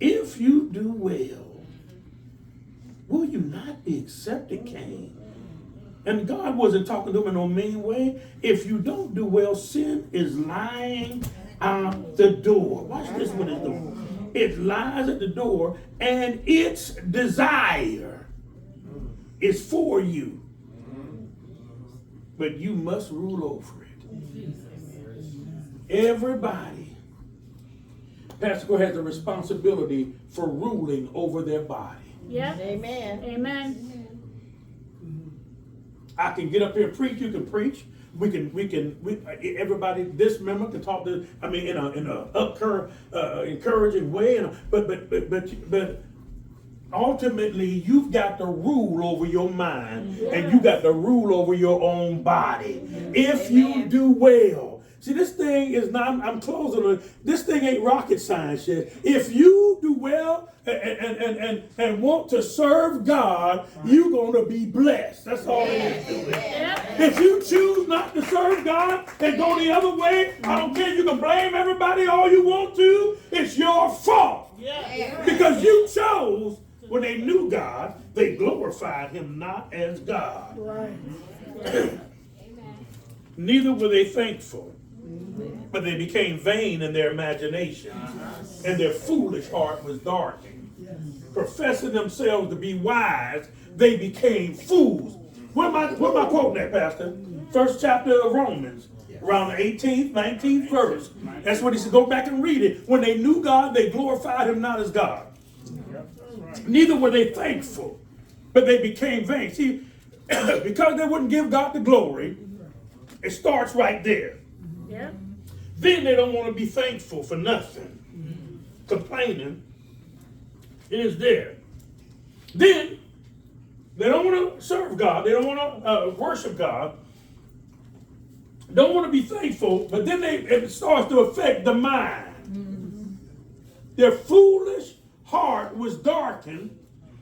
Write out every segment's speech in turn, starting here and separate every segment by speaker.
Speaker 1: If you do well, will you not be accepted, Cain? And God wasn't talking to him in no mean way. If you don't do well, sin is lying out the door. Watch this what it's doing. It lies at the door, and its desire is for you. But you must rule over it. Everybody, Pastor, has a responsibility for ruling over their body.
Speaker 2: Yep.
Speaker 3: Amen.
Speaker 2: Amen.
Speaker 1: I can get up here and preach. You can preach. Everybody, this member can talk to. I mean, in a encouraging way. But ultimately, you've got to rule over your mind, and you got to rule over your own body. If you do well. See, this thing is not, I'm closing. This thing ain't rocket science yet. If you do well and want to serve God, you're going to be blessed. That's all it is to it. If you choose not to serve God and go the other way, I don't care. You can blame everybody all you want to. It's your fault. Because you chose, when they knew God, they glorified him not as God. Neither were they thankful, but they became vain in their imagination, and their foolish heart was darkened. Professing themselves to be wise, they became fools. Where am I quoting that, Pastor? First chapter of Romans, around the 18th, 19th verse. That's what he said. Go back and read it. When they knew God, they glorified him not as God. Neither were they thankful, but they became vain. See, because they wouldn't give God the glory, it starts right there.
Speaker 2: Yep.
Speaker 1: Then they don't want to be thankful for nothing. Complaining is there. Then they don't want to serve God. They don't want to worship God. Don't want to be thankful, but then it starts to affect the mind. Their foolish heart was darkened,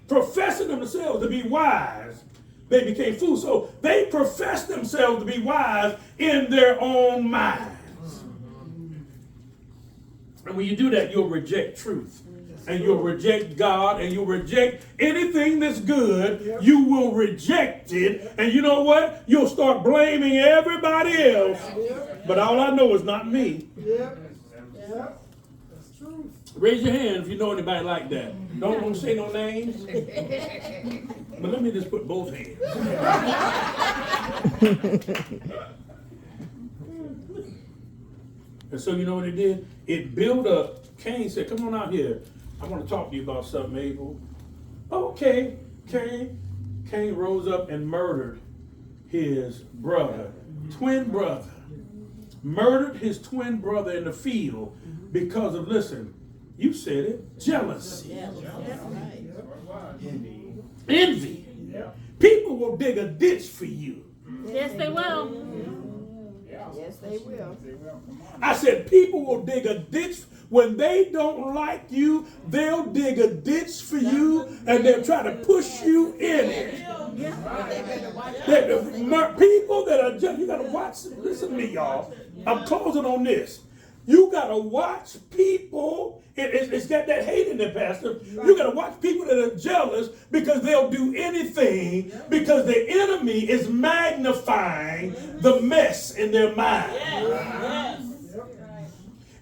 Speaker 1: professing themselves to be wise. They became fools. So they professed themselves to be wise in their own minds. And when you do that, you'll reject truth. And you'll reject God, and you'll reject anything that's good. You will reject it. And you know what? You'll start blaming everybody else. But all I know is not me.
Speaker 4: That's true.
Speaker 1: Raise your hand if you know anybody like that. Don't say no names. But let me just put both hands. And so you know what it did? It built up. Cain said, come on out here. I want to talk to you about something, Abel. Okay, Cain rose up and murdered his brother, twin brother. Murdered his twin brother in the field because of, listen, you said it, jealousy. Envy. People will dig a ditch for you.
Speaker 2: Yes, they will.
Speaker 3: Yes, they will.
Speaker 1: I said people will dig a ditch. When they don't like you, they'll dig a ditch for you, and they'll try to push you in it. People that are just, you got to watch, listen to me, y'all. I'm closing on this. You got to watch people. It's got that hate in there, Pastor. You got to watch people that are jealous because they'll do anything because the enemy is magnifying the mess in their mind.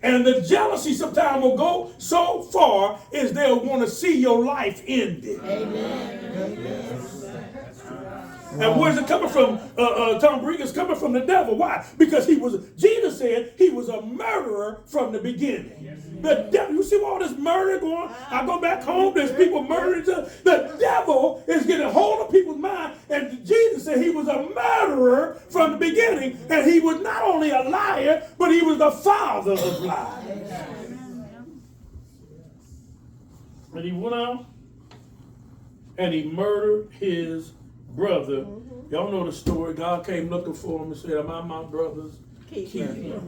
Speaker 1: And the jealousy sometimes will go so far as they'll want to see your life ended. And where's it coming from? Tom Briggs coming from the devil. Why? Because Jesus said he was a murderer from the beginning. The devil, you see all this murder going on? I go back home, there's people murdering each other. The devil is getting a hold of people's mind. And Jesus said he was a murderer from the beginning. And he was not only a liar, but he was the father of lies. And he went out and he murdered his brother. Y'all know the story. God came looking for him and said, am I my brother's keeper?